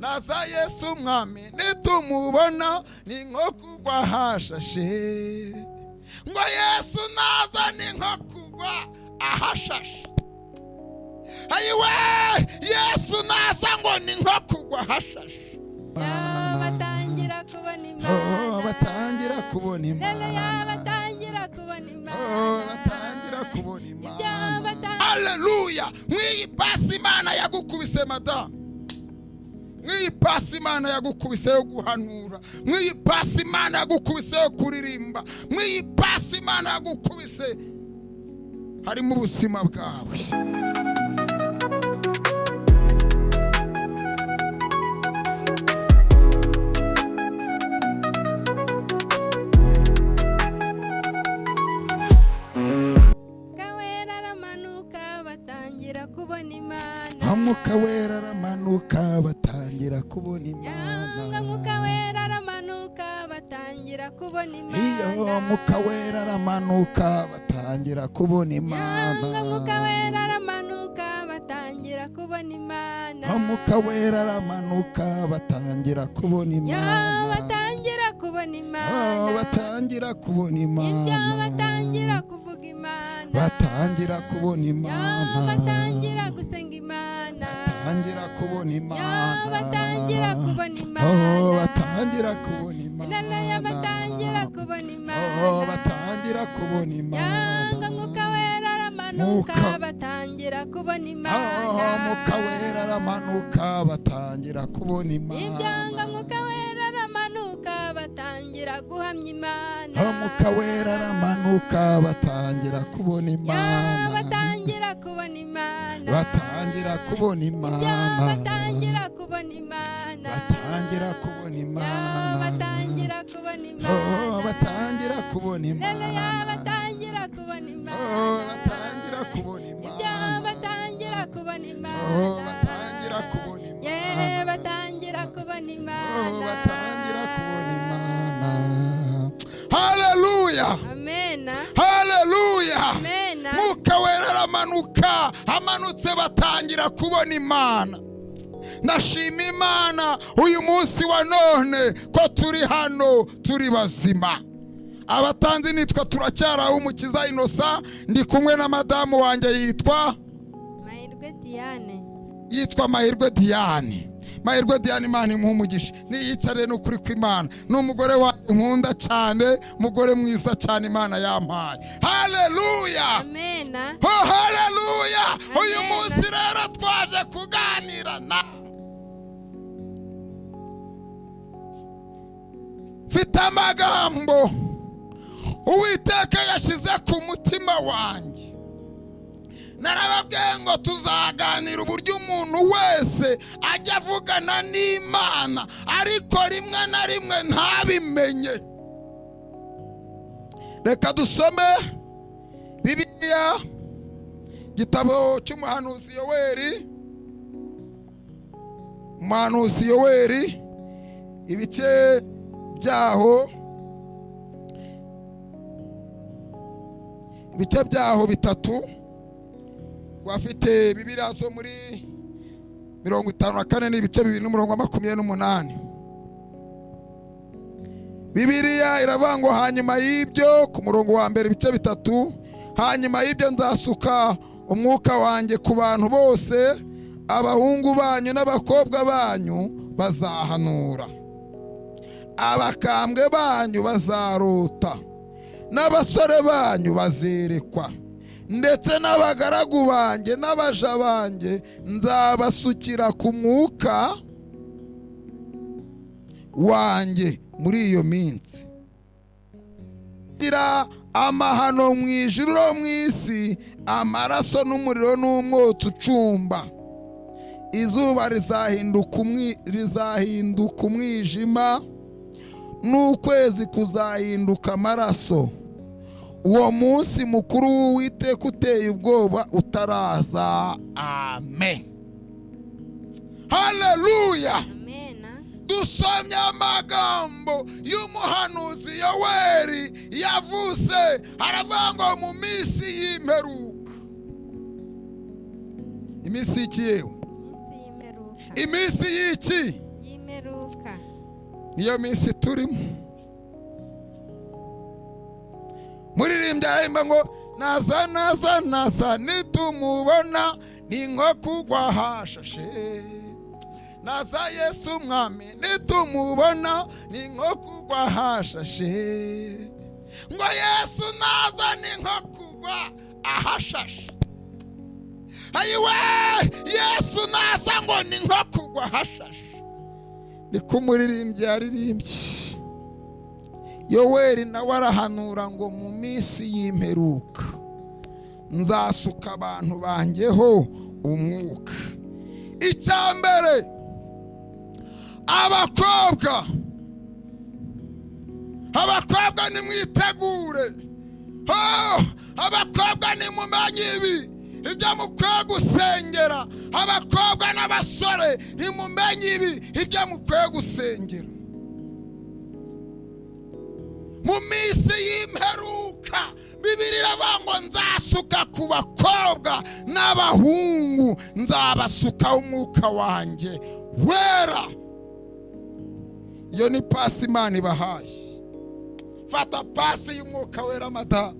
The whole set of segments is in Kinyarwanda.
naza Yesu umwami nitumubona ni nko kugwa hashashe. Ngo Yesu naza ni nko kugwa ahashashe. Ayiwe Yesu naza ngo ni nko kugwa hashashe. Batangira kubona Imana. Batangira kubona Imana. Batangira kubona Imana. Batangira kubona Imana. Haleluya. Mwiyipasi Imana yagukubise mada. Mwiyipasi Imana yagukubise yo guhanura. Mwiyipasi Imana yagukubise yo kuririmba. Mwiyipasi Imana yagukubise harimo ubuzima bwawe. Mwuka wera aramanuka batangira kubona Imana. Mwuka wera aramanuka batangira kubona Imana. Iyo mwuka wera aramanuka batangira kubona Imana. Mwuka wera aramanuka batangira kubona Imana. Mwuka wera aramanuka batangira kubona Imana. Batangira kubona Imana. Batangira kubona Imana. Batangira kuvuga Imana. Batangira kubona Imana. Batangira gusenga Imana. Batangira kubona Imana. Batangira kubona Imana. Batangira kubona Imana. Batangira kubona Imana. Batangira kubona Imana. Mwuka wera aramanuka batangira kubona Imana. Mwuka wera aramanuka batangira kubona Imana. Mwuka wera aramanuka batangira guhamya Imana. Mwuka wera aramanuka batangira kubona Imana. Batangira kubona Imana. Batangira kubona Imana. Batangira kubona Imana. Batangira kubona Imana. Batangira kubona Imana. Batangira kubona Imana. Batangira kubona Imana. Batangira kubona Imana. Batangira kubona Imana. Batangira kubona Imana. Batangira kubona Imana. Batangira kubona Imana. Haleluya. Amen. Haleluya. Amen. Mwuka wera aramanuka, amanutse batangira kubona Imana. Ndashima Imana uyu munsi wa none ko turi hano turi bazima. Abatanzi nitwa turacyaraho Umukiza Innocent, ndi kumwe na madamu wanjye yitwa Mahirwe Diane. Yitwa Mahirwe Diane. Mahirwe Diane Imana imuha umugisha. Niyicare n'ukuri kw'Imana. N'umugore wa nkunda cyane, mugore mwiza cyane Imana yampaye. Haleluya. Amen. Oh haleluya. Uyu munsi rero twaje kuganira na mfite amagambo Uwiteka yashyize ku mutima wanjye. Narababwiye ngo tuzaganira uburyo umuntu wese ajya avugana n'Imana ariko rimwe na rimwe ntabimenye. Reka dusome Bibiliya, gitabo cy'umuhanuzi Yoweri. Umuhanuzi Yoweri, ibice byaho bitatu. Wafite Bibiliya zo muri 54 n'ibice 2:28. Bibiliya iravuga hanyuma y'ibyo ku murongo wa mbere ibice bitatu, hanyuma y'ibyo nzasuka umwuka wanjye ku bantu bose, abahungu banyu n'abakobwa banyu bazahanura, abakambwe banyu bazarota, n'abasore banyu bazerekwa, ndetse n'abagaragu banjye n'abaja banjye nzabasukira ku mwuka wanjye muri iyo minsi. Gira amahano mu ijuru no mu isi, amaraso n'umuriro n'umwotsi ucumba. Izuba rizahinduka umwijima, n'ukwezi kuzahinduka amaraso. Uwo munsi mukuru w'Uwiteka uteye ubwoba utaraza. Amen. Haleluya. Amen. Dusomye amagambo y'umuhanuzi Yoweri yavuze, aravuga ngo mu minsi y'imperuka. Iminsi y'iki yewe? Iminsi y'imperuka. Iminsi y'iki? y'imperuka. niyo minsi turimo. Muririmbyi arahimba ngo naza naza naza nitumubona ni nko kugwa hashashe. Naza Yesu mwami nitumubona ni nko kugwa hashashe. Ngo Yesu naza ni nko kugwa ahashashe. Ayiwe Yesu naza ngo ni nko kugwa hashashe. Niko umuririmbyi yaririmbye. Yoweri nawe arahanura ngo mu minsi y'imperuka nzasuka abantu banjyeho umwuka. Icyambere, abakobwa nimwitegure. Abakobwa nimumenye ibi ibyo mukwiye gusengera. Abakobwa n'abasore nimumenye ibi ibyo mukwiye gusengera. Mu minsi y'imperuka Bibiliya iravuga ngo nzasuka ku bakobwa n'abahungu, nzabasukaho umwuka wanjye wera. Iyo ni pasi Imana ibahaye. Fata pasi y'umwuka wera madamu.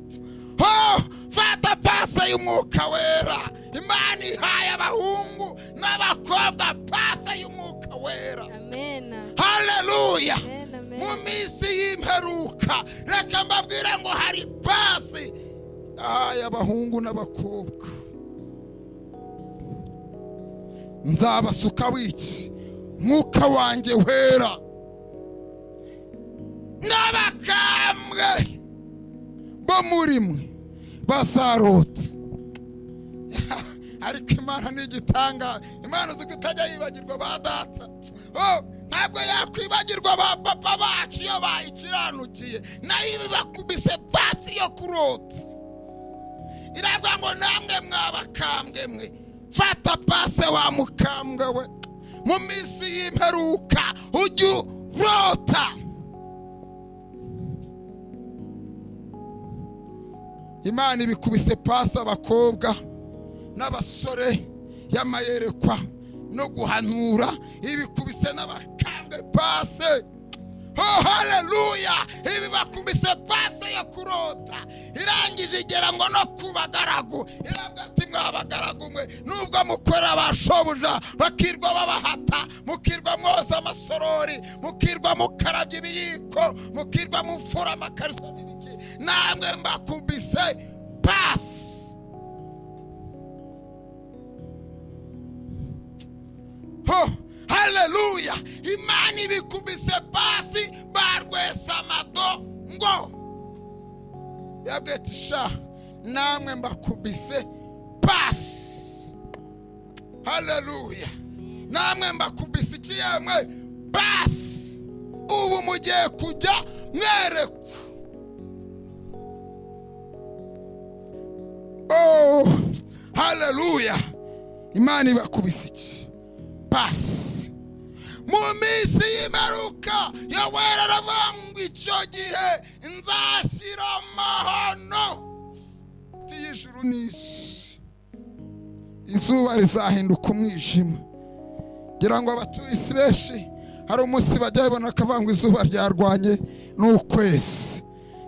Fata pasi y'umwuka wera. Imana ihaye abahungu n'abakobwa pasi y'umwuka wera. Amen. Haleluya. Amen. Mu minsi y'imperuka reka mbabwire ngo hari pasi y'abahungu n'abakobwa. Nzabasuka wiki mwuka wanjye wera. N'abakambwe bo muri mwe bazarota. Ariko Imana ni igitanga. Imana uzi ko itajya yibagirwa ba data. Ntabwo yakwibagirwa ba papa bacu iyo bayikiranukiye. Nayo ibi bakubise pasi yo kurota. Iravuga ngo namwe mwabakambwe mwe fata pasi wa mukambwe we. Mu minsi y'imperuka ujye urota. Imana ibikubise pasi abakobwa n'abasore y'amayerekwa no guhanura. Ibikubise n'abakambwe pasi. Haleluya. Ibi bakubise pasi yo kurota. Irangije igera ngo no kubagaragu. Iravuga ati mwabagaragu mwe nubwo mukora bashobuja bakirwa babahata, mukirwa mwoza amasorori, mukirwa mukarabya ibiyiko, mukirwa mufura amakariso n'ibiki, namwe mbakubise pasi. Haleluya. Imana ibikubise pasi barwesamado ngo yabwetisha namwe mbakubise pasi. Haleluya. Namwe mbakubise ikiyemwe pasi. Ubu mugiye kujya mwerekwa. Haleluya. Imana ibakubise iki pasi. Mu minsi y'imperuka Yoweri aravuga ngo icyo gihe nzashyira amahano y'ijuru n'isi. Izuba rizahinduka umwijima. Ngira ngo abatuye isi benshi hari umunsi bajya babona akavuga ngo izuba ryarwanye n'ukwezi.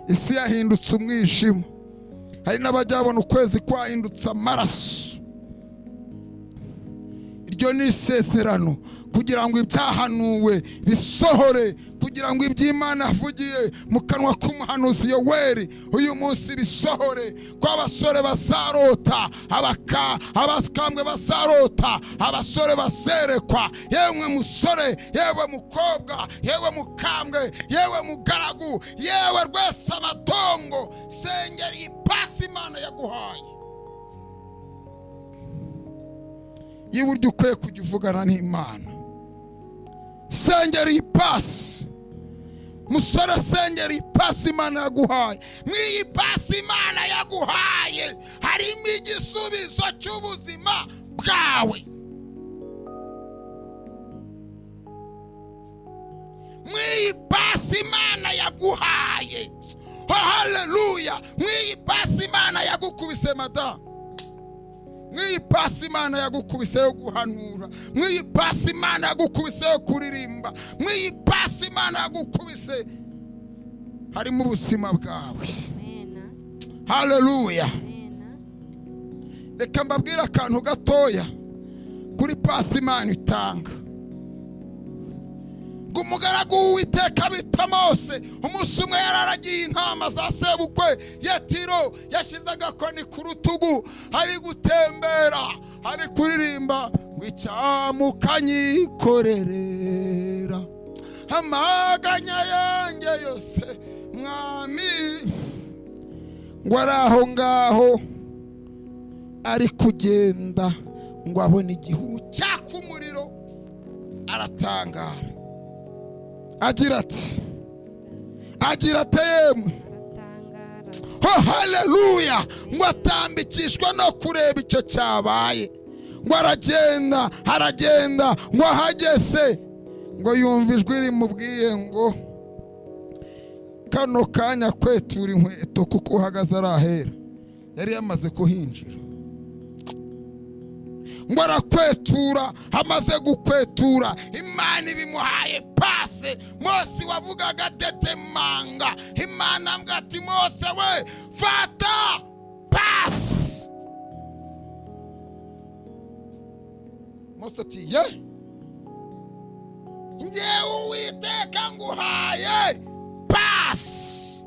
Isi yahindutse umwijima. Hari n'abajya babona ukwezi kwahindutse amaraso. Iryo ni isezerano kugira ngo ibyahanuwe bisohore, kugira ngo iby'Imana yavugiye mu kanwa k'umuhanuzi Yoweri uyu munsi bisohore. Ko abasore bazarota, abakambwe bazarota, abasore baserekwa. Yewe musore, yewe mukobwa, yewe mukambwe, yewe mugaragu, yewe rwese amatongo, sengera ipasi Imana yaguhaye. Yiburyo ukwiye kujya uvugana n'Imana. Sengera ipasi. Musore sengera ipasi Imana yaguhaye. Mw'iyi pasi Imana yaguhaye harimo igisubizo cy'ubuzima bwawe. Mw'iyi pasi Imana yaguhaye. Haleluya. Mw'iyi pasi Imana yagukubise madamu. mw'iyi pasi Imana yagukubise yo guhanura, mw'iyi pasi Imana yagukubise yo kuririmba, mw'iyi pasi Imana yagukubise harimo ubuzima bwawe. Haleluya. Reka mbabwira akantu gatoya kuri pasi Imana itanga. Ngo umugaragu w'Uwiteka bita Mose umunsi umwe yararagiye intama za sebukwe Yetiro, yashyize agakoni ku rutugu, ari gutembera, ari kuririmba ngo icyamukanyikorerera amaganya yanjye yose mwami. Ngo ari aho ngaho ari kugenda ngo abone igihuru cyaka umuriro, aratangara agira ati yemwe, oh haleluya. Ngo atambikishwa no kureba icyo cyabaye, ngo aragenda ngo ahageze ngo yumva ijwi rimubwiye ngo kano kanya kwetura inkweto kuko uhagaze ari ahera. Yari yamaze kuhinjira, ngo arakwetura. Amaze gukwetura Imana ibimuhaye pase. Mose wavugaga atetemanga, Imana ambwira ati Mose we fata pase. Mose ati ye, njyewe Uwiteka nguhaye pase.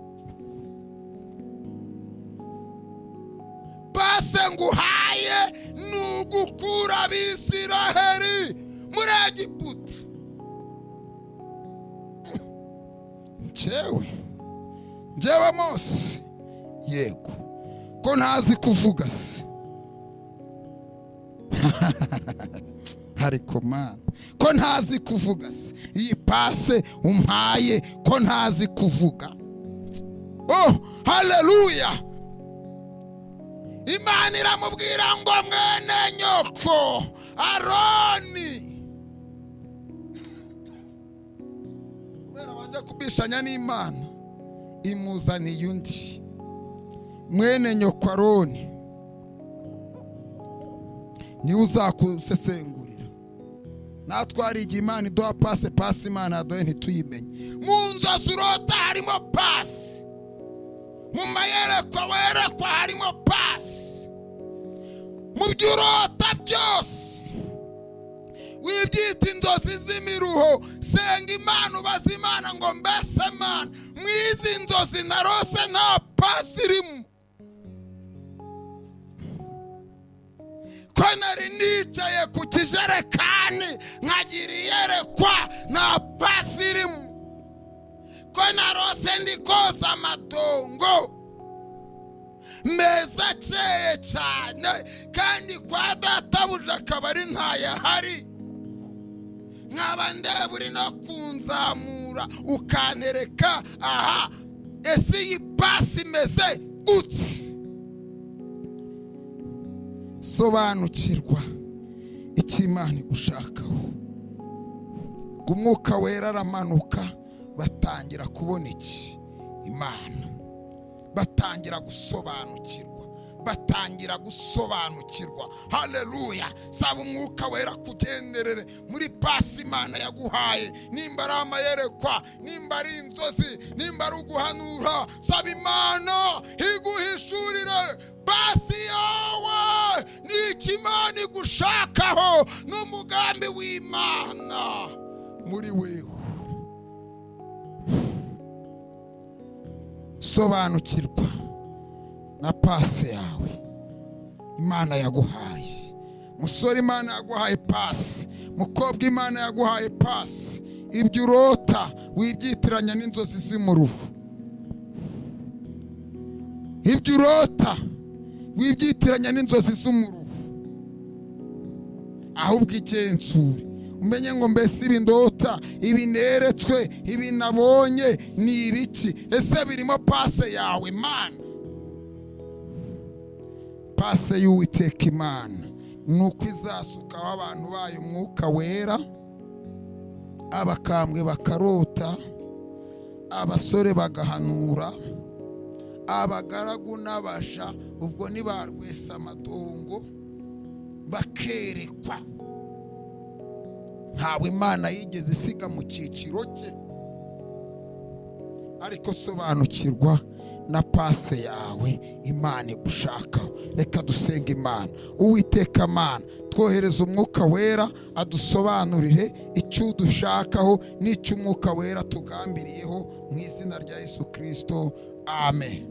Pase nguhaye nugukura Abisiraheli muri Egiputa. Njyewe Mose, yego ko ntazi kuvuga se. Ariko Mana, ko ntazi kuvuga se, iyi pase umpaye ko ntazi kuvuga. Oh haleluya. Imana iramubwira ngo mwene nyoko Aroni, kubera banje kubishanya n'Imana, imuzaniye undi mwene nyoko Aroni, ni uzakusesengurira. Natwari igihe Imana iduha pase Imana yaduhaye ntituyimenye. Mu nzozi urota harimo pase, mu mayerekwa werekwa harimo pase, mu byo urota byose wibyita inzozi z'imiruho. Senga Imana, ubaza Imana ngo mbese Mana, mwizi nzozi narose nta pase irimo? Ko nari nicaye ku kijerekani nkagira iyerekwa nta pase irimo? Ko narose ndi koza amatongo meza akeye cyane, kandi kwa databuja akaba ari ntayahari, nkaba ndeba uri no kunzamura ukantereka aha. Ese iyi pasi imeze gute? Sobanukirwa icyo Imana igushakaho. Umwuka wera aramanuka, batangira kubona iki Imana, batangira gusobanukirwa. Haleluya. Saba umwuka wera kugenderere muri pasi Imana yaguhaye. Nimba ari amayerekwa, nimba ari inzozi, nimba ari uguhanura, saba Imana iguhishurire pasi yawe n'icyo Imana igushakaho, n'umugambi w'Imana muri wewe. Sobanukirwa na pase yawe Imana yaguhaye. Musore, Imana yaguhaye pase. Mukobwa, Imana yaguhaye pase. Ibyo urota wibyitiranya n'inzozi z'imuruhu. Ibyo urota wibyitiranya n'inzozi z'umuruhu. Ahubwo igenzure umenye ngo mbese ibi ndota, ibi neretswe, ibi nabonye ni ibiki? Ese birimo pase yawe Mana? Pase y'Uwiteka Imana nuko izasukaho abantu bayo umwuka wera, abakambwe bakarota, abasore bagahanura, abagaragu n'abasha ubwo ntibarwesa amatongo bakerekwa. Ntawe Imana yigeze isiga mu cyiciro cye, ariko sobanukirwa na pase yawe Imana igushakaho. Reka dusenga Imana. Uwiteka Mana, twohereza umwuka wera adusobanurire icyo udushakaho n'icyo umwuka wera tugambiriyeho, mu izina rya Yesu Kristo, amen.